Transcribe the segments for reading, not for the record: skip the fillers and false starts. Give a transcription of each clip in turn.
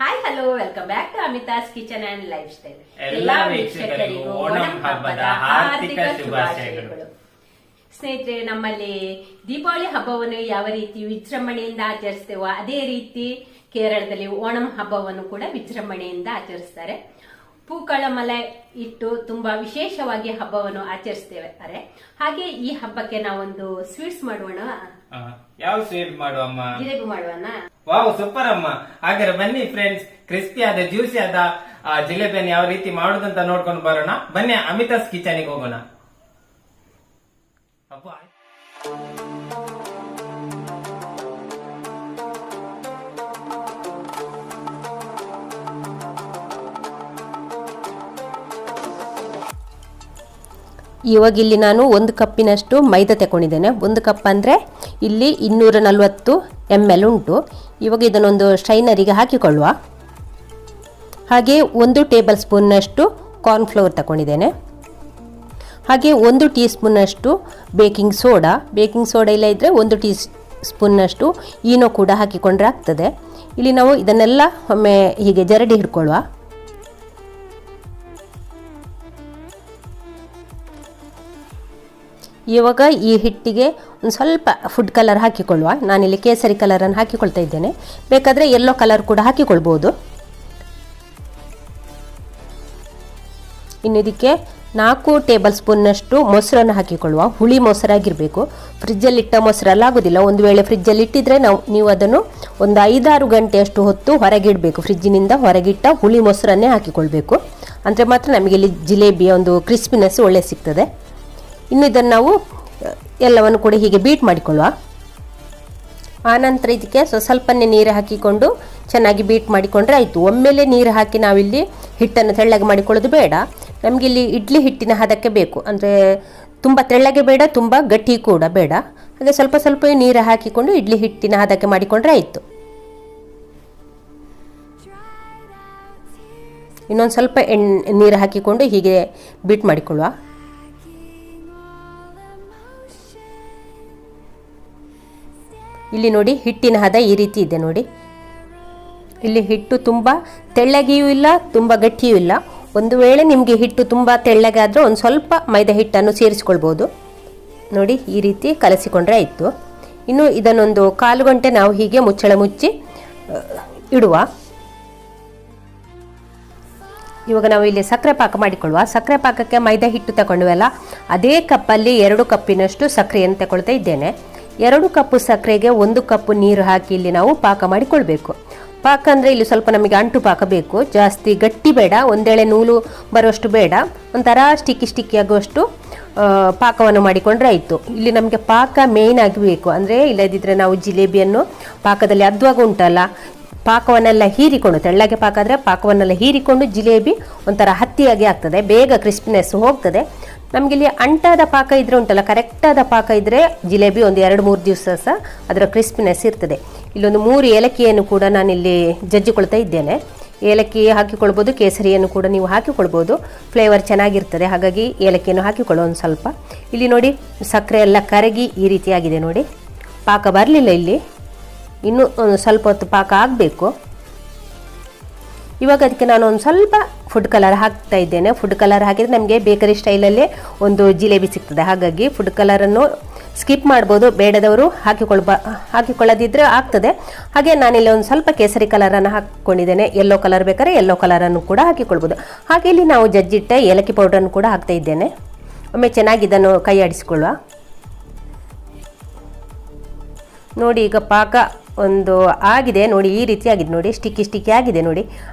Hi hello welcome back to Amita's kitchen and lifestyle. ಎಲ್ಲಾ ವೀಕ್ಷಕರಿಗೂ ಓಣಂ ಹಬ್ಬದ ಹಾರ್ದಿಕ ಶುಭಾಶಯಗಳು. ಸ್ನೇಹಿತರೆ, ನಮ್ಮಲ್ಲಿ ದೀಪಾವಳಿ ಹಬ್ಬವನ್ನು ಯಾವ ರೀತಿ ವಿಜೃಂಭಣೆಯಿಂದ ಆಚರಿಸ್ತೇವೋ ಅದೇ ರೀತಿ ಕೇರಳದಲ್ಲಿ ಓಣಂ ಹಬ್ಬವನ್ನು ಕೂಡ ವಿಜೃಂಭಣೆಯಿಂದ ಆಚರಿಸ್ತಾರೆ. ಪೂಕಳ ಮಲೆ ಇಟ್ಟು ತುಂಬಾ ವಿಶೇಷವಾಗಿ ಹಬ್ಬವನ್ನು ಆಚರಿಸ್ತೇವೆ. ಹಾಗೆ ಈ ಹಬ್ಬಕ್ಕೆ ನಾವೊಂದು ಸ್ವೀಟ್ಸ್ ಮಾಡುವ. ಯಾವ ಸ್ವೀಟ್ ಮಾಡುವಮ್ಮ? ಜಿಲೇಬಿ ಮಾಡುವನ. ವಾವ್, ಸೂಪರ್ ಅಮ್ಮ. ಹಾಗಾದ್ರೆ ಬನ್ನಿ ಫ್ರೆಂಡ್ಸ್, ಕ್ರಿಸ್ಪಿ ಆದ ಜ್ಯೂಸಿ ಆದ ಜಿಲೇಬಿಯನ್ನು ಯಾವ ರೀತಿ ಮಾಡುದಂತ ನೋಡ್ಕೊಂಡು ಬರೋಣ. ಬನ್ನಿ ಅಮಿತಾಸ್ ಕಿಚನ್ಗೆ ಹೋಗೋಣ. ಇವಾಗ ಇಲ್ಲಿ ನಾನು 1 ಕಪ್ಪಿನಷ್ಟು ಮೈದಾ ತಗೊಂಡಿದ್ದೇನೆ. 1 ಕಪ್ ಅಂದರೆ ಇಲ್ಲಿ 240 ml ಉಂಟು. ಇವಾಗ ಇದನ್ನೊಂದು ಸ್ಟ್ರೈನರಿಗೆ ಹಾಕಿಕೊಳ್ಳುವ. ಹಾಗೆ 1 ಟೇಬಲ್ ಸ್ಪೂನ್ನಷ್ಟು ಕಾರ್ನ್ಫ್ಲವರ್ ತಗೊಂಡಿದ್ದೇನೆ. ಹಾಗೆ 1 ಟೀ ಸ್ಪೂನ್ನಷ್ಟು ಬೇಕಿಂಗ್ ಸೋಡಾ ಇಲ್ಲ ಇದ್ದರೆ 1 ಟೀ ಸ್ಪೂನ್ನಷ್ಟು ಈನೋ ಕೂಡ ಹಾಕಿಕೊಂಡ್ರೆ ಆಗ್ತದೆ. ಇಲ್ಲಿ ನಾವು ಇದನ್ನೆಲ್ಲ ಒಮ್ಮೆ ಹೀಗೆ ಜರಡಿ ಹಿಡ್ಕೊಳ್ಳುವ. ಇವಾಗ ಈ ಹಿಟ್ಟಿಗೆ ಒಂದು ಸ್ವಲ್ಪ ಫುಡ್ ಕಲರ್ ಹಾಕಿಕೊಳ್ಳುವ. ನಾನಿಲ್ಲಿ ಕೇಸರಿ ಕಲರನ್ನು ಹಾಕಿಕೊಳ್ತಾ ಇದ್ದೇನೆ. ಬೇಕಾದರೆ ಯೆಲ್ಲೋ ಕಲರ್ ಕೂಡ ಹಾಕಿಕೊಳ್ಬೋದು. ಇನ್ನು ಇದಕ್ಕೆ 4 ಟೇಬಲ್ ಸ್ಪೂನ್ನಷ್ಟು ಮೊಸರನ್ನು ಹಾಕಿಕೊಳ್ಳುವ. ಹುಳಿ ಮೊಸರಾಗಿರಬೇಕು. ಫ್ರಿಜ್ಜಲ್ಲಿಟ್ಟ ಮೊಸರಲ್ಲ ಆಗೋದಿಲ್ಲ. ಒಂದು ವೇಳೆ ಫ್ರಿಜ್ಜಲ್ಲಿ ಇಟ್ಟಿದ್ರೆ ನೀವು ಅದನ್ನು ಒಂದು 5-6 ಗಂಟೆಯಷ್ಟು ಹೊತ್ತು ಹೊರಗಿಡಬೇಕು. ಫ್ರಿಜ್ಜಿನಿಂದ ಹೊರಗಿಟ್ಟ ಹುಳಿ ಮೊಸರನ್ನೇ ಹಾಕಿಕೊಳ್ಬೇಕು. ಅಂದರೆ ಮಾತ್ರ ನಮಗೆ ಇಲ್ಲಿ ಜಿಲೇಬಿಯ ಒಂದು ಕ್ರಿಸ್ಪಿನೆಸ್ ಒಳ್ಳೆ ಸಿಗ್ತದೆ. ಇನ್ನು ಇದನ್ನು ನಾವು ಎಲ್ಲವನ್ನು ಕೂಡ ಹೀಗೆ ಬೀಟ್ ಮಾಡಿಕೊಳ್ಳುವ. ಆನಂತರ ಇದಕ್ಕೆ ಸ್ವಲ್ಪನೇ ನೀರು ಹಾಕಿಕೊಂಡು ಚೆನ್ನಾಗಿ ಬೀಟ್ ಮಾಡಿಕೊಂಡ್ರೆ ಆಯಿತು. ಒಮ್ಮೆಲೆ ನೀರು ಹಾಕಿ ನಾವಿಲ್ಲಿ ಹಿಟ್ಟನ್ನು ತೆಳ್ಳಗೆ ಮಾಡಿಕೊಳ್ಳೋದು ಬೇಡ. ನಮಗೆ ಇಲ್ಲಿ ಇಡ್ಲಿ ಹಿಟ್ಟಿನ ಹದಕ್ಕೆ ಬೇಕು. ಅಂದರೆ ತುಂಬ ತೆಳ್ಳಗೆ ಬೇಡ, ತುಂಬ ಗಟ್ಟಿ ಕೂಡ ಬೇಡ. ಹಾಗೆ ಸ್ವಲ್ಪ ಸ್ವಲ್ಪ ನೀರು ಹಾಕಿಕೊಂಡು ಇಡ್ಲಿ ಹಿಟ್ಟಿನ ಹದಕ್ಕೆ ಮಾಡಿಕೊಂಡ್ರೆ ಆಯಿತು. ಇನ್ನೊಂದು ಸ್ವಲ್ಪ ನೀರು ಹಾಕಿಕೊಂಡು ಹೀಗೆ ಬೀಟ್ ಮಾಡಿಕೊಳ್ಳುವ. ಇಲ್ಲಿ ನೋಡಿ, ಹಿಟ್ಟಿನ ಹದ ಈ ರೀತಿ ಇದೆ ನೋಡಿ. ಇಲ್ಲಿ ಹಿಟ್ಟು ತುಂಬ ತೆಳ್ಳಗೆಯೂ ಇಲ್ಲ, ತುಂಬ ಗಟ್ಟಿಯೂ ಇಲ್ಲ. ಒಂದು ವೇಳೆ ನಿಮಗೆ ಹಿಟ್ಟು ತುಂಬ ತೆಳ್ಳಗಾದರೆ ಒಂದು ಸ್ವಲ್ಪ ಮೈದಾ ಹಿಟ್ಟನ್ನು ಸೇರಿಸ್ಕೊಳ್ಬೋದು. ನೋಡಿ, ಈ ರೀತಿ ಕಲಸಿಕೊಂಡ್ರೆ ಆಯಿತು. ಇನ್ನು ಇದನ್ನೊಂದು 1/4 ಗಂಟೆ ನಾವು ಹೀಗೆ ಮುಚ್ಚಳ ಮುಚ್ಚಿ ಇಡುವ. ಇವಾಗ ನಾವು ಇಲ್ಲಿ ಸಕ್ಕರೆ ಪಾಕ ಮಾಡಿಕೊಳ್ಳುವ. ಸಕ್ಕರೆ ಪಾಕಕ್ಕೆ ಮೈದಾ ಹಿಟ್ಟು ತಗೊಂಡ್ವಲ್ಲ, ಅದೇ ಕಪ್ಪಲ್ಲಿ 2 ಕಪ್ಪಿನಷ್ಟು ಸಕ್ಕರೆಯನ್ನು ತಗೊಳ್ತಾ ಇದ್ದೇನೆ. 2 ಕಪ್ಪು ಸಕ್ಕರೆಗೆ 1 ಕಪ್ಪು ನೀರು ಹಾಕಿ ಇಲ್ಲಿ ನಾವು ಪಾಕ ಮಾಡಿಕೊಳ್ಬೇಕು. ಪಾಕ ಅಂದರೆ ಇಲ್ಲಿ ಸ್ವಲ್ಪ ನಮಗೆ ಅಂಟು ಪಾಕ ಬೇಕು. ಜಾಸ್ತಿ ಗಟ್ಟಿ ಬೇಡ, ಒಂದೇಳೆ ನೂಲು ಬರುವಷ್ಟು ಬೇಡ. ಒಂಥರ ಸ್ಟಿಕ್ಕಿ ಆಗುವಷ್ಟು ಪಾಕವನ್ನು ಮಾಡಿಕೊಂಡ್ರೆ ಆಯಿತು. ಇಲ್ಲಿ ನಮಗೆ ಪಾಕ ಮೇಯ್ನ್ ಆಗಿ ಬೇಕು. ಅಂದರೆ ಇಲ್ಲದಿದ್ದರೆ ನಾವು ಜಿಲೇಬಿಯನ್ನು ಪಾಕದಲ್ಲಿ ಅದ್ವಾಗ ಉಂಟಲ್ಲ, ಪಾಕವನ್ನೆಲ್ಲ ಹೀರಿಕೊಂಡು, ತೆಳ್ಳಗೆ ಪಾಕ ಆದರೆ ಪಾಕವನ್ನೆಲ್ಲ ಹೀರಿಕೊಂಡು ಜಿಲೇಬಿ ಒಂಥರ ಹತ್ತಿಯಾಗಿ ಆಗ್ತದೆ. ಬೇಗ ಕ್ರಿಸ್ಪಿನೆಸ್ ಹೋಗ್ತದೆ. ನಮಗಿಲ್ಲಿ ಅಂಟಾದ ಪಾಕ ಇದ್ರೆ ಉಂಟಲ್ಲ, ಕರೆಕ್ಟಾದ ಪಾಕ ಇದ್ದರೆ ಜಿಲೇಬಿ ಒಂದು 2-3 ದಿವಸ ಸಹ ಅದರ ಕ್ರಿಸ್ಪಿನೆಸ್ ಇರ್ತದೆ. ಇಲ್ಲೊಂದು 3 ಏಲಕ್ಕಿಯನ್ನು ಕೂಡ ನಾನಿಲ್ಲಿ ಜಜ್ಜಿಕೊಳ್ತಾ ಇದ್ದೇನೆ. ಏಲಕ್ಕಿ ಹಾಕಿಕೊಳ್ಬೋದು, ಕೇಸರಿಯನ್ನು ಕೂಡ ನೀವು ಹಾಕಿಕೊಳ್ಬೋದು. ಫ್ಲೇವರ್ ಚೆನ್ನಾಗಿರ್ತದೆ. ಹಾಗಾಗಿ ಏಲಕ್ಕಿಯನ್ನು ಹಾಕಿಕೊಳ್ಳೋ ಒಂದು ಸ್ವಲ್ಪ. ಇಲ್ಲಿ ನೋಡಿ, ಸಕ್ಕರೆ ಎಲ್ಲ ಕರಗಿ ಈ ರೀತಿಯಾಗಿದೆ ನೋಡಿ. ಪಾಕ ಬರಲಿಲ್ಲ ಇಲ್ಲಿ, ಇನ್ನೂ ಒಂದು ಸ್ವಲ್ಪ ಹೊತ್ತು ಪಾಕ ಆಗಬೇಕು. ಇವಾಗ ಅದಕ್ಕೆ ನಾನು ಒಂದು ಸ್ವಲ್ಪ ಫುಡ್ ಕಲರ್ ಹಾಕ್ತಾ ಇದ್ದೇನೆ. ಫುಡ್ ಕಲರ್ ಹಾಕಿದರೆ ನಮಗೆ ಬೇಕರಿ ಸ್ಟೈಲಲ್ಲೇ ಜಿಲೇಬಿ ಸಿಗ್ತದೆ. ಹಾಗಾಗಿ ಫುಡ್ ಕಲರನ್ನು ಸ್ಕಿಪ್ ಮಾಡ್ಬೋದು, ಬೇಡದವರು ಹಾಕಿಕೊಳ್ಳದಿದ್ದರೆ ಆಗ್ತದೆ. ಹಾಗೆ ನಾನಿಲ್ಲಿ ಒಂದು ಸ್ವಲ್ಪ ಕೇಸರಿ ಕಲರನ್ನು ಹಾಕ್ಕೊಂಡಿದ್ದೇನೆ. ಯೆಲ್ಲೋ ಕಲರ್ ಬೇಕಾದ್ರೆ ಯೆಲ್ಲೋ ಕಲರನ್ನು ಕೂಡ ಹಾಕಿಕೊಳ್ಬೋದು. ಹಾಗೆ ಇಲ್ಲಿ ನಾವು ಜಜ್ಜಿಟ್ಟ ಏಲಕ್ಕಿ ಪೌಡ್ರನ್ನು ಕೂಡ ಹಾಕ್ತಾ ಇದ್ದೇನೆ. ಒಮ್ಮೆ ಚೆನ್ನಾಗಿ ಇದನ್ನು ಕೈ ಆಡಿಸಿಕೊಳ್ಳುವ. ನೋಡಿ, ಈಗ ಪಾಕ ಒಂದು ಆಗಿದೆ ನೋಡಿ. ಈ ರೀತಿ ಆಗಿದೆ ನೋಡಿ. ಸ್ಟಿಕ್ಕಿ ಆಗಿದೆ ನೋಡಿ.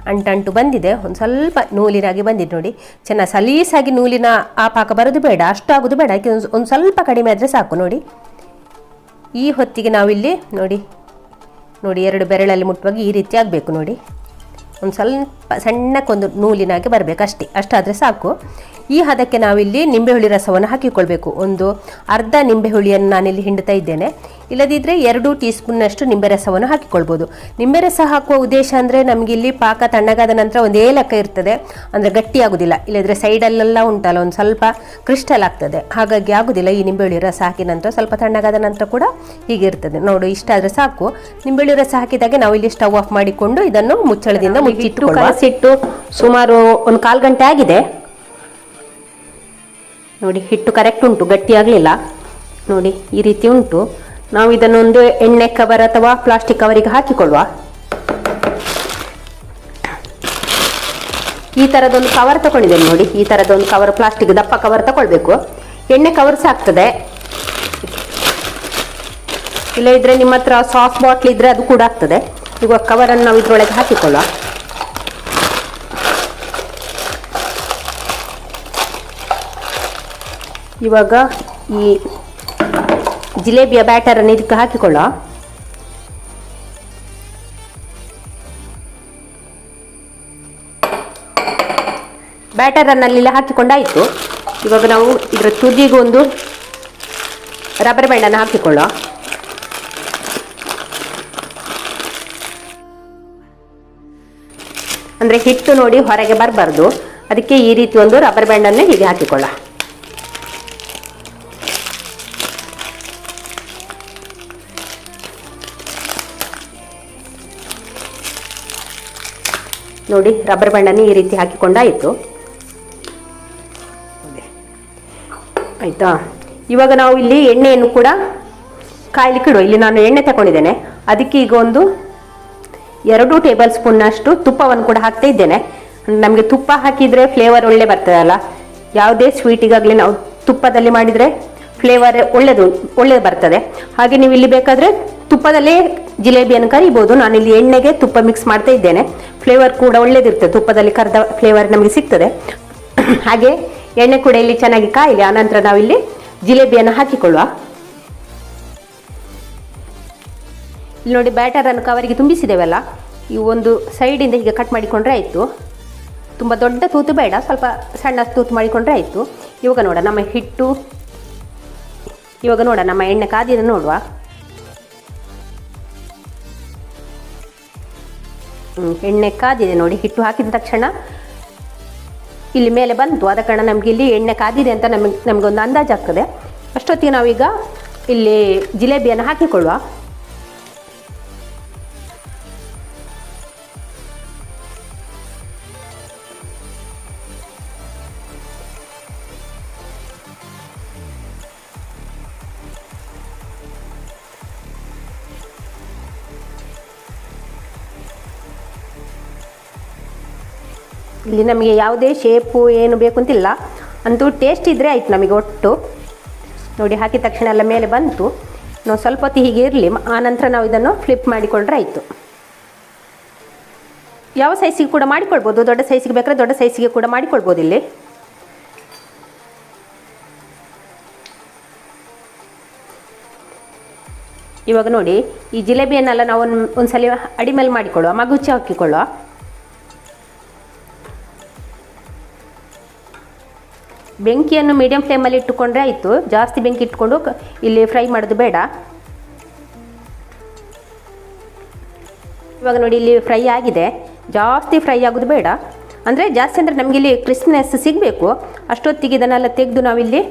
ಅಂಟು ಬಂದಿದೆ. ಒಂದು ಸ್ವಲ್ಪ ನೂಲಿನಾಗಿ ಬಂದಿದೆ ನೋಡಿ. ಚೆನ್ನಾಗಿ ಸಲೀಸಾಗಿ ನೂಲಿನ ಆ ಪಾಕ ಬರೋದು ಬೇಡ, ಅಷ್ಟು ಆಗೋದು ಬೇಡ. ಒಂದು ಸ್ವಲ್ಪ ಕಡಿಮೆ ಆದರೆ ಸಾಕು ನೋಡಿ. ಈ ಹೊತ್ತಿಗೆ ನಾವಿಲ್ಲಿ ನೋಡಿ 2 ಬೆರಳಲ್ಲಿ ಮುಟ್ಟುವಾಗ ಈ ರೀತಿ ಆಗಬೇಕು ನೋಡಿ. ಒಂದು ಸ್ವಲ್ಪ ಸಣ್ಣಕ್ಕೊಂದು ನೂಲಿನಾಗಿ ಬರಬೇಕು, ಅಷ್ಟಾದರೆ ಸಾಕು. ಈ ಹದಕ್ಕೆ ನಾವಿಲ್ಲಿ ನಿಂಬೆಹುಳಿ ರಸವನ್ನು ಹಾಕಿಕೊಳ್ಬೇಕು. ಒಂದು ಅರ್ಧ ನಿಂಬೆಹುಳಿಯನ್ನು ನಾನಿಲ್ಲಿ ಹಿಂಡ್ತಾ ಇದ್ದೇನೆ. ಇಲ್ಲದಿದ್ದರೆ 2 ಟೀ ಸ್ಪೂನ್ನಷ್ಟು ನಿಂಬೆ ರಸವನ್ನು ಹಾಕಿಕೊಳ್ಬೋದು. ನಿಂಬೆ ರಸ ಹಾಕುವ ಉದ್ದೇಶ ಅಂದರೆ ನಮಗೆ ಇಲ್ಲಿ ಪಾಕ ತಣ್ಣಗಾದ ನಂತರ ಒಂದು ಏಲಕ್ಕ ಇರ್ತದೆ, ಅಂದರೆ ಗಟ್ಟಿಯಾಗುವುದಿಲ್ಲ. ಇಲ್ಲದ್ರೆ ಸೈಡಲ್ಲೆಲ್ಲ ಉಂಟಲ್ಲ ಒಂದು ಸ್ವಲ್ಪ ಕ್ರಿಸ್ಟಲ್ ಆಗ್ತದೆ, ಹಾಗಾಗಿ ಆಗುದಿಲ್ಲ. ಈ ನಿಂಬೆಹುಳಿ ರಸ ಹಾಕಿದ ನಂತರ ಸ್ವಲ್ಪ ತಣ್ಣಗಾದ ನಂತರ ಕೂಡ ಹೀಗೆ ಇರ್ತದೆ. ನೋಡು, ಇಷ್ಟ ಆದರೆ ಸಾಕು. ನಿಂಬೆಹುಳಿ ರಸ ಹಾಕಿದಾಗೆ ನಾವು ಇಲ್ಲಿ ಸ್ಟವ್ ಆಫ್ ಮಾಡಿಕೊಂಡು ಇದನ್ನು ಮುಚ್ಚಳದಿಂದ ಕಲಸಿಟ್ಟು ಸುಮಾರು ಒಂದು 1/4 ಗಂಟೆ ಆಗಿದೆ. ನೋಡಿ, ಹಿಟ್ಟು ಕರೆಕ್ಟ್ ಉಂಟು, ಗಟ್ಟಿಯಾಗಲಿಲ್ಲ. ನೋಡಿ, ಈ ರೀತಿ ಉಂಟು. ನಾವು ಇದನ್ನೊಂದು ಎಣ್ಣೆ ಕವರ್ ಅಥವಾ ಪ್ಲಾಸ್ಟಿಕ್ ಕವರಿಗೆ ಹಾಕಿಕೊಳ್ಳುವ. ಈ ಥರದೊಂದು ಕವರ್ ತಗೊಂಡಿದ್ದೇನೆ ನೋಡಿ. ಈ ಥರದೊಂದು ಕವರ್, ಪ್ಲಾಸ್ಟಿಕ್ ದಪ್ಪ ಕವರ್ ತಗೊಳ್ಬೇಕು. ಎಣ್ಣೆ ಕವರ್ ಸಾಕ್ತದೆ. ಇಲ್ಲ ಇದ್ರೆ ನಿಮ್ಮ ಹತ್ರ ಸಾಸ್ ಬಾಟ್ಲ್ ಇದ್ರೆ ಅದು ಕೂಡ ಆಗ್ತದೆ. ಈಗ ಕವರನ್ನು ನಾವು ಇದ್ರೊಳಗೆ ಹಾಕಿಕೊಳ್ಳುವ. ಇವಾಗ ಈ ಜಿಲೇಬಿಯ ಬ್ಯಾಟರನ್ನು ಇದಕ್ಕೆ ಹಾಕಿಕೊಳ್ಳುವ. ಬ್ಯಾಟರನ್ನೆಲ್ಲ ಹಾಕಿಕೊಂಡಾಯಿತು. ಇವಾಗ ನಾವು ಇದರ ತುದಿಗೊಂದು ರಬ್ಬರ್ ಬ್ಯಾಂಡನ್ನು ಹಾಕಿಕೊಳ್ಳುವ. ಅಂದರೆ ಹಿಟ್ಟು ನೋಡಿ ಹೊರಗೆ ಬರಬಾರ್ದು, ಅದಕ್ಕೆ ಈ ರೀತಿ ಒಂದು ರಬ್ಬರ್ ಬ್ಯಾಂಡನ್ನು ಹೀಗೆ ಹಾಕಿಕೊಳ್ಳ. ನೋಡಿ, ರಬ್ಬರ್ ಬ್ಯಾಂಡನ್ನು ಈ ರೀತಿ ಹಾಕಿಕೊಂಡಾಯಿತು. ಆಯಿತಾ? ಇವಾಗ ನಾವು ಇಲ್ಲಿ ಎಣ್ಣೆಯನ್ನು ಕೂಡ ಕಾಯ್ಲಿಕ್ಕೆ ಇಡುವ. ಇಲ್ಲಿ ನಾನು ಎಣ್ಣೆ ತಗೊಂಡಿದ್ದೇನೆ, ಅದಕ್ಕೆ ಈಗ ಒಂದು 2 ಟೇಬಲ್ ಸ್ಪೂನ್ನಷ್ಟು ತುಪ್ಪವನ್ನು ಕೂಡ ಹಾಕ್ತಾ ಇದ್ದೇನೆ. ನಮಗೆ ತುಪ್ಪ ಹಾಕಿದರೆ ಫ್ಲೇವರ್ ಒಳ್ಳೆ ಬರ್ತದಲ್ಲ. ಯಾವುದೇ ಸ್ವೀಟಿಗಾಗಲಿ ನಾವು ತುಪ್ಪದಲ್ಲಿ ಮಾಡಿದರೆ ಫ್ಲೇವರ್ ಒಳ್ಳೆದು ಬರ್ತದೆ. ಹಾಗೆ ನೀವು ಇಲ್ಲಿ ಬೇಕಾದರೆ ತುಪ್ಪದಲ್ಲೇ ಜಿಲೇಬಿಯನ್ನು ಕರಿಬೋದು. ನಾನಿಲ್ಲಿ ಎಣ್ಣೆಗೆ ತುಪ್ಪ ಮಿಕ್ಸ್ ಮಾಡ್ತಾ ಇದ್ದೇನೆ. ಫ್ಲೇವರ್ ಕೂಡ ಒಳ್ಳೇದಿರ್ತದೆ, ತುಪ್ಪದಲ್ಲಿ ಕರೆದ ಫ್ಲೇವರ್ ನಮಗೆ ಸಿಗ್ತದೆ. ಹಾಗೆ ಎಣ್ಣೆ ಕೂಡ ಇಲ್ಲಿ ಚೆನ್ನಾಗಿ ಕಾಯಲಿ. ಆನಂತರ ನಾವಿಲ್ಲಿ ಜಿಲೇಬಿಯನ್ನು ಹಾಕಿಕೊಳ್ಳುವ. ಇಲ್ಲಿ ನೋಡಿ, ಬ್ಯಾಟರನ್ನು ಕವರಿಗೆ ತುಂಬಿಸಿದ್ದೇವಲ್ಲ, ಈ ಒಂದು ಸೈಡಿಂದ ಹೀಗೆ ಕಟ್ ಮಾಡಿಕೊಂಡ್ರೆ ಆಯಿತು. ತುಂಬ ದೊಡ್ಡ ತೂತು ಬೇಡ, ಸ್ವಲ್ಪ ಸಣ್ಣ ತೂತು ಮಾಡಿಕೊಂಡ್ರೆ ಆಯಿತು. ಇವಾಗ ನೋಡ ನಮ್ಮ ಹಿಟ್ಟು, ಇವಾಗ ನೋಡ ನಮ್ಮ ಎಣ್ಣೆ ಕಾದಿದೆ ನೋಡುವ. ಎಣ್ಣೆ ಕಾದಿದೆ ನೋಡಿ. ಹಿಟ್ಟು ಹಾಕಿದ ತಕ್ಷಣ ಇಲ್ಲಿ ಮೇಲೆ ಬಂತು, ಆದ ಕಾರಣ ನಮಗೆ ಇಲ್ಲಿ ಎಣ್ಣೆ ಕಾದಿದೆ ಅಂತ ನಮಗೊಂದು ಅಂದಾಜು ಆಗ್ತದೆ. ಅಷ್ಟೊತ್ತಿಗೆ ನಾವೀಗ ಇಲ್ಲಿ ಜಿಲೇಬಿಯನ್ನು ಹಾಕಿಕೊಳ್ಳುವ. ಇಲ್ಲಿ ನಮಗೆ ಯಾವುದೇ ಶೇಪು ಏನು ಬೇಕು ಅಂತಿಲ್ಲ, ಅಂತೂ ಟೇಸ್ಟ್ ಇದ್ದರೆ ಆಯಿತು ನಮಗೆ ಒಟ್ಟು. ನೋಡಿ, ಹಾಕಿದ ತಕ್ಷಣ ಎಲ್ಲ ಮೇಲೆ ಬಂತು. ನಾವು ಸ್ವಲ್ಪ ಹೊತ್ತು ಹೀಗೆ ಇರಲಿ, ಆನಂತರ ನಾವು ಇದನ್ನು ಫ್ಲಿಪ್ ಮಾಡಿಕೊಂಡ್ರೆ ಆಯಿತು. ಯಾವ ಸೈಜಿಗೆ ಕೂಡ ಮಾಡಿಕೊಳ್ಬೋದು, ದೊಡ್ಡ ಸೈಜಿಗೆ ಬೇಕಾದ್ರೆ ದೊಡ್ಡ ಸೈಜಿಗೆ ಕೂಡ ಮಾಡಿಕೊಳ್ಬೋದು. ಇಲ್ಲಿ ಇವಾಗ ನೋಡಿ, ಈ ಜಿಲೇಬಿಯನ್ನೆಲ್ಲ ನಾವು ಒಂದ್ಸಲ ಅಡಿಮೇಲೆ ಮಾಡಿಕೊಳ್ಳುವ, ಮಗುಚಿ ಹಾಕಿಕೊಳ್ಳುವ. ಬೆಂಕಿಯನ್ನು ಮೀಡಿಯಂ ಫ್ಲೇಮಲ್ಲಿ ಇಟ್ಟುಕೊಂಡ್ರೆ ಆಯಿತು. ಜಾಸ್ತಿ ಬೆಂಕಿ ಇಟ್ಕೊಂಡು ಇಲ್ಲಿ ಫ್ರೈ ಮಾಡೋದು ಬೇಡ. ಇವಾಗ ನೋಡಿ, ಇಲ್ಲಿ ಫ್ರೈ ಆಗಿದೆ. ಜಾಸ್ತಿ ಫ್ರೈ ಆಗೋದು ಬೇಡ, ಅಂದರೆ ಜಾಸ್ತಿ ಅಂದರೆ ನಮಗೆ ಇಲ್ಲಿ ಕ್ರಿಸ್ಪಿನೆಸ್ ಸಿಗಬೇಕು. ಅಷ್ಟೊತ್ತಿಗೆ ಇದನ್ನೆಲ್ಲ ತೆಗೆದು ನಾವಿಲ್ಲಿ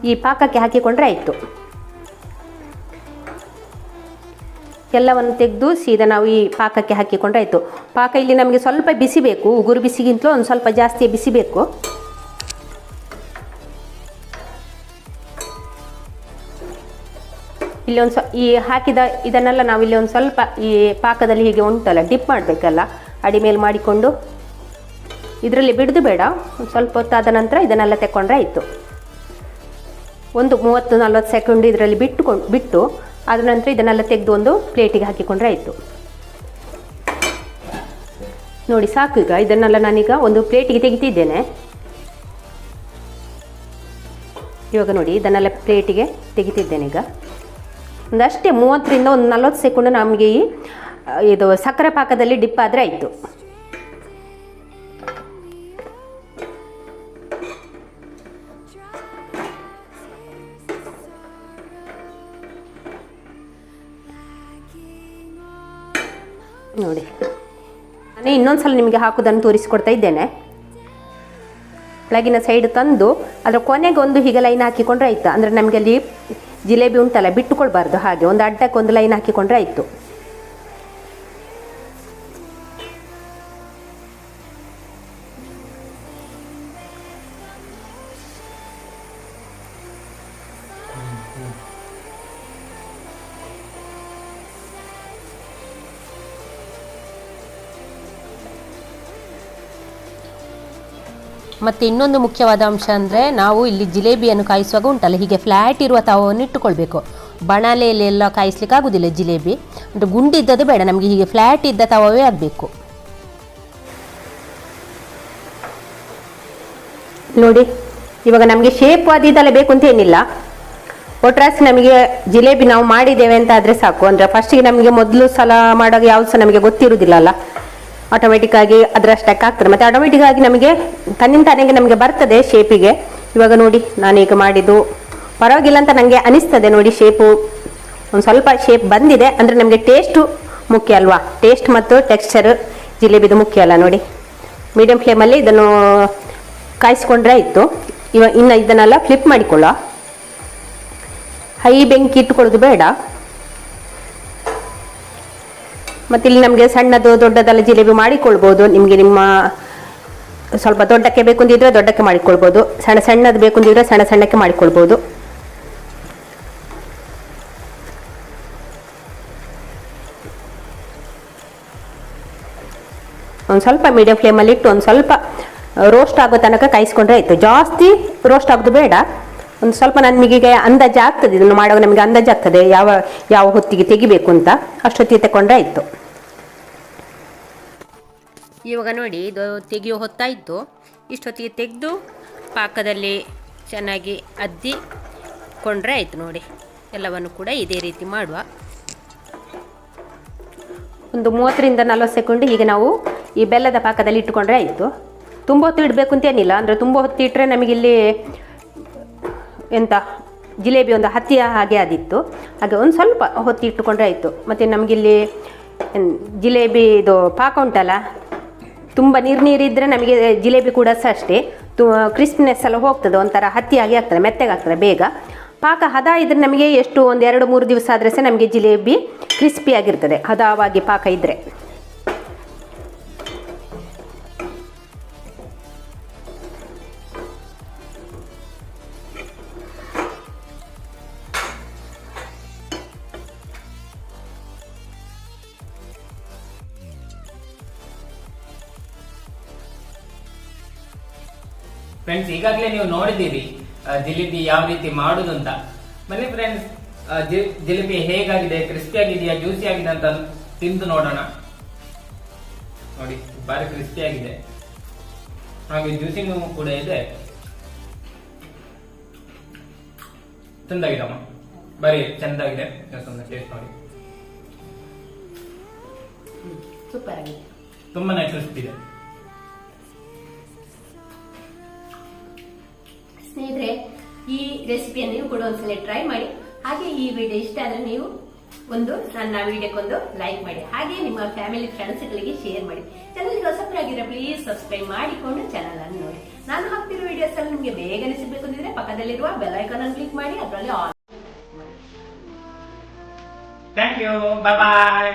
ಈ ಪಾಕಕ್ಕೆ ಹಾಕಿಕೊಂಡ್ರೆ ಆಯಿತು. ಎಲ್ಲವನ್ನು ತೆಗೆದು ಸೀದಾ ನಾವು ಈ ಪಾಕಕ್ಕೆ ಹಾಕಿಕೊಂಡ್ರೆ ಆಯಿತು. ಪಾಕ ಇಲ್ಲಿ ನಮಗೆ ಸ್ವಲ್ಪ ಬಿಸಿ ಬೇಕು, ಉಗುರು ಬಿಸಿಗಿಂತಲೂ ಒಂದು ಸ್ವಲ್ಪ ಜಾಸ್ತಿ ಬಿಸಿ ಬೇಕು. ಇಲ್ಲಿ ಈ ಹಾಕಿದ ಇದನ್ನೆಲ್ಲ ನಾವು ಇಲ್ಲಿ ಒಂದು ಸ್ವಲ್ಪ ಈ ಪಾಕದಲ್ಲಿ ಹೀಗೆ ಉಂಟಲ್ಲ ಡಿಪ್ ಮಾಡಬೇಕಲ್ಲ, ಅಡಿಮೇಲೆ ಮಾಡಿಕೊಂಡು ಇದರಲ್ಲಿ ಬಿಡೋದು ಬೇಡ. ಒಂದು ಸ್ವಲ್ಪ ಹೊತ್ತಾದ ನಂತರ ಇದನ್ನೆಲ್ಲ ತೆಕ್ಕೊಂಡ್ರೆ ಆಯಿತು. ಒಂದು 30-40 ಸೆಕೆಂಡ್ ಇದರಲ್ಲಿ ಬಿಟ್ಟು ಆದ ನಂತರ ಇದನ್ನೆಲ್ಲ ತೆಗೆದು ಒಂದು ಪ್ಲೇಟಿಗೆ ಹಾಕಿಕೊಂಡ್ರೆ ಆಯಿತು. ನೋಡಿ, ಸಾಕು. ಈಗ ಇದನ್ನೆಲ್ಲ ನಾನೀಗ ಒಂದು ಪ್ಲೇಟಿಗೆ ತೆಗಿತಿದ್ದೇನೆ. ಇವಾಗ ನೋಡಿ, ಇದನ್ನೆಲ್ಲ ಪ್ಲೇಟಿಗೆ ತೆಗಿತಿದ್ದೇನೆ. ಈಗ ಒಂದಷ್ಟೇ 30ರಿಂದ ಒಂದು 40 ಸೆಕೆಂಡ್ ನಮಗೆ ಇದು ಸಕ್ಕರೆ ಪಾಕದಲ್ಲಿ ಡಿಪ್ ಆದರೆ ಆಯಿತು. ನೋಡಿ ನಾನು ಇನ್ನೊಂದ್ಸಲ ನಿಮಗೆ ಹಾಕೋದನ್ನು ತೋರಿಸ್ಕೊಡ್ತಾ ಇದ್ದೇನೆ. ಕೆಳಗಿನ ಸೈಡ್ ತಂದು ಅದರ ಕೊನೆಗೆ ಒಂದು ಹೀಗೆ ಲೈನ್ ಹಾಕಿಕೊಂಡ್ರೆ ಆಯ್ತು. ಅಂದರೆ ನಮಗೆ ಅಲ್ಲಿ ಜಿಲೇಬಿ ಉಂಟಲ್ಲ ಬಿಟ್ಟುಕೊಳ್ಬಾರ್ದು, ಹಾಗೆ ಒಂದು ಅಡ್ಡಕ್ಕೆ ಒಂದು ಲೈನ್ ಹಾಕಿಕೊಂಡ್ರೆ ಆಯಿತು. ಮತ್ತು ಇನ್ನೊಂದು ಮುಖ್ಯವಾದ ಅಂಶ ಅಂದರೆ ನಾವು ಇಲ್ಲಿ ಜಿಲೇಬಿಯನ್ನು ಕಾಯಿಸುವಾಗ ಉಂಟಲ್ಲ ಹೀಗೆ ಫ್ಲ್ಯಾಟ್ ಇರುವ ತವವನ್ನು ಇಟ್ಟುಕೊಳ್ಬೇಕು. ಬಣಲೆಯಲ್ಲೆಲ್ಲ ಕಾಯಿಸ್ಲಿಕ್ಕೆ ಆಗೋದಿಲ್ಲ ಜಿಲೇಬಿ. ಅಂದರೆ ಗುಂಡಿದ್ದದು ಬೇಡ, ನಮಗೆ ಹೀಗೆ ಫ್ಲ್ಯಾಟ್ ಇದ್ದ ತವವೇ ಆಗಬೇಕು. ನೋಡಿ ಇವಾಗ ನಮಗೆ ಶೇಪ್ ಅದೆಲ್ಲ ಬೇಕು ಅಂತ ಏನಿಲ್ಲ. ಒಟ್ರಾಸಿ ನಮಗೆ ಜಿಲೇಬಿ ನಾವು ಮಾಡಿದ್ದೇವೆ ಅಂತ ಆದರೆ ಸಾಕು. ಅಂದರೆ ಫಸ್ಟಿಗೆ ನಮಗೆ ಮೊದಲು ಸಲ ಮಾಡುವಾಗ ಯಾವುದು ಸಹ ನಮಗೆ ಗೊತ್ತಿರುವುದಿಲ್ಲ ಅಲ್ಲ, ಆಟೋಮೆಟಿಕ್ ಆಗಿ ಅದರಷ್ಟಕ್ಕೆ ಆಗ್ತದೆ. ಮತ್ತು ಆಟೋಮೆಟಿಕ್ ಆಗಿ ನಮಗೆ ತನ್ನಿಂದ ತಾನಿಗೆ ನಮಗೆ ಬರ್ತದೆ ಶೇಪಿಗೆ. ಇವಾಗ ನೋಡಿ ನಾನೀಗ ಮಾಡಿದ್ದು ಪರವಾಗಿಲ್ಲ ಅಂತ ನನಗೆ ಅನಿಸ್ತದೆ. ನೋಡಿ ಶೇಪು ಒಂದು ಸ್ವಲ್ಪ ಶೇಪ್ ಬಂದಿದೆ. ಅಂದರೆ ನಮಗೆ ಟೇಸ್ಟು ಮುಖ್ಯ ಅಲ್ವಾ, ಟೇಸ್ಟ್ ಮತ್ತು ಟೆಕ್ಸ್ಚರ್ ಜಿಲೇಬಿದು ಮುಖ್ಯ ಅಲ್ಲ. ನೋಡಿ ಮೀಡಿಯಂ ಫ್ಲೇಮಲ್ಲಿ ಇದನ್ನು ಕಾಯಿಸ್ಕೊಂಡ್ರೆ ಆಯಿತು. ಇನ್ನು ಇದನ್ನೆಲ್ಲ ಫ್ಲಿಪ್ ಮಾಡಿಕೊಳ್ಳೋ, ಹೈ ಬೆಂಕಿ ಇಟ್ಟುಕೊಳ್ಳೋದು ಬೇಡ. ಮತ್ತು ಇಲ್ಲಿ ನಮಗೆ ಸಣ್ಣದು ದೊಡ್ಡದೆಲ್ಲ ಜಿಲೇಬಿ ಮಾಡಿಕೊಳ್ಬೋದು. ನಿಮಗೆ ನಿಮ್ಮ ಸ್ವಲ್ಪ ದೊಡ್ಡಕ್ಕೆ ಬೇಕು ಅಂದಿದ್ರೆ ದೊಡ್ಡಕ್ಕೆ ಮಾಡಿಕೊಳ್ಬೋದು, ಸಣ್ಣದು ಬೇಕು ಅಂದಿದ್ರೆ ಸಣ್ಣಕ್ಕೆ ಮಾಡಿಕೊಳ್ಬೋದು. ಒಂದು ಸ್ವಲ್ಪ ಮೀಡಿಯಂ ಫ್ಲೇಮಲ್ಲಿ ಇಟ್ಟು ಒಂದು ಸ್ವಲ್ಪ ರೋಸ್ಟ್ ಆಗೋ ತನಕ ಕಾಯಿಸ್ಕೊಂಡ್ರೆ ಆಯಿತು. ಜಾಸ್ತಿ ರೋಸ್ಟ್ ಆಗೋದು ಬೇಡ, ಒಂದು ಸ್ವಲ್ಪ ನಮಗೆ ಅಂದಾಜು ಆಗ್ತದೆ. ಇದನ್ನು ಮಾಡುವಾಗ ನಮಗೆ ಅಂದಾಜು ಆಗ್ತದೆ ಯಾವ ಹೊತ್ತಿಗೆ ತೆಗಿಬೇಕು ಅಂತ, ಅಷ್ಟೊತ್ತಿಗೆ ತಗೊಂಡ್ರೆ ಆಯಿತು. ಇವಾಗ ನೋಡಿ ಇದು ತೆಗೆಯೋ ಹೊತ್ತಾಯಿತು. ಇಷ್ಟೊತ್ತಿಗೆ ತೆಗೆದು ಪಾಕದಲ್ಲಿ ಚೆನ್ನಾಗಿ ಅದ್ದಿಕೊಂಡ್ರೆ ಆಯಿತು. ನೋಡಿ ಎಲ್ಲವನ್ನು ಕೂಡ ಇದೇ ರೀತಿ ಮಾಡುವ. ಒಂದು 30ರಿಂದ 40 ಸೆಕೆಂಡ್ ಹೀಗೆ ನಾವು ಈ ಬೆಲ್ಲದ ಪಾಕದಲ್ಲಿ ಇಟ್ಟುಕೊಂಡ್ರೆ ಆಯಿತು. ತುಂಬ ಹೊತ್ತು ಇಡಬೇಕು ಅಂತೇನಿಲ್ಲ. ಅಂದರೆ ತುಂಬ ಹೊತ್ತು ಇಟ್ಟರೆ ನಮಗಿಲ್ಲಿ ಎಂತ ಜಿಲೇಬಿ ಒಂದು ಹತ್ತಿಯ ಹಾಗೆ ಆದಿತ್ತು. ಹಾಗೆ ಒಂದು ಸ್ವಲ್ಪ ಹೊತ್ತು ಇಟ್ಟುಕೊಂಡ್ರೆ ಆಯಿತು. ಮತ್ತು ನಮಗಿಲ್ಲಿ ಜಿಲೇಬಿ ಇದು ಪಾಕ ಉಂಟಲ್ಲ, ತುಂಬ ನೀರಿದ್ದರೆ ನಮಗೆ ಜಿಲೇಬಿ ಕೂಡ ಸಹ ಅಷ್ಟೇ ಕ್ರಿಸ್ಪಿನೆಸ್ ಎಲ್ಲ ಹೋಗ್ತದೆ, ಒಂಥರ ಹತ್ತಿಯಾಗಿ ಆಗ್ತದೆ, ಮೆತ್ತಗಾಗ್ತದೆ ಬೇಗ. ಪಾಕ ಹದ ಇದ್ರೆ ನಮಗೆ ಎಷ್ಟು ಒಂದು 2-3 ದಿವಸ ಆದರೆ ಸಹ ನಮಗೆ ಜಿಲೇಬಿ ಕ್ರಿಸ್ಪಿಯಾಗಿರ್ತದೆ ಹದವಾಗಿ ಪಾಕ ಇದ್ದರೆ. ಫ್ರೆಂಡ್ಸ್, ಈಗಾಗಲೇ ನೀವು ನೋಡಿದ್ದೀರಿ ಜಿಲೇಬಿ ಯಾವ ರೀತಿ ಮಾಡುದು ಅಂತ. ಬನ್ನಿ ಫ್ರೆಂಡ್ಸ್, ಜಿಲೇಬಿ ಹೇಗಾಗಿದೆ, ಕ್ರಿಸ್ಪಿ ಆಗಿದೆಯಾ, ಜ್ಯೂಸಿ ಆಗಿದೆ ಅಂತ ತಿಂದು ನೋಡೋಣ. ನೋಡಿ ಬಾರಿ ಕ್ರಿಸ್ಪಿ ಆಗಿದೆ, ಹಾಗೆ ಜ್ಯೂಸಿನೂ ಕೂಡ ಇದೆ. ಚಂದಾಗಿದಮ್ಮ, ಬಾರಿ ಚಂದಾಗಿದೆ. ಟೇಸ್ಟ್ ನೋಡಿ, ಸೂಪರ್ ಆಗಿದೆ, ತುಂಬಾನೇ ಕ್ರಿಸ್ಪಿ ಇದೆ. ಸ್ನೇಹಿತರೆ, ಈ ರೆಸಿಪಿಯನ್ನು ನೀವು ಕೂಡ ಒಂದ್ಸಲ ಟ್ರೈ ಮಾಡಿ. ಹಾಗೆ ಈ ವಿಡಿಯೋ ಇಷ್ಟ ಆದ್ರೆ ನೀವು ನನ್ನ ವಿಡಿಯೋಕ್ಕೊಂದು ಲೈಕ್ ಮಾಡಿ. ಹಾಗೆ ನಿಮ್ಮ ಫ್ಯಾಮಿಲಿ ಫ್ರೆಂಡ್ಸ್ಗಳಿಗೆ ಶೇರ್ ಮಾಡಿ. ಚಾನಲ್ಗೆ ಹೊಸಬರಾಗಿದ್ರೆ ಪ್ಲೀಸ್ ಸಬ್ಸ್ಕ್ರೈಬ್ ಮಾಡಿಕೊಂಡು ಚಾನಲ್ ಅನ್ನು ನೋಡಿ. ನಾನು ಹಾಕ್ತಿರೋ ವಿಡಿಯೋಸ್ ಅಲ್ಲಿ ನಿಮಗೆ ಬೇಗನೆ ಸಿಗಬೇಕು ಅಂತಿದ್ರೆ ಪಕ್ಕದಲ್ಲಿರುವ ಬೆಲ್ ಐಕಾನ್ ಅನ್ನು ಕ್ಲಿಕ್ ಮಾಡಿ, ಅದರಲ್ಲಿ all. Thank you, bye bye.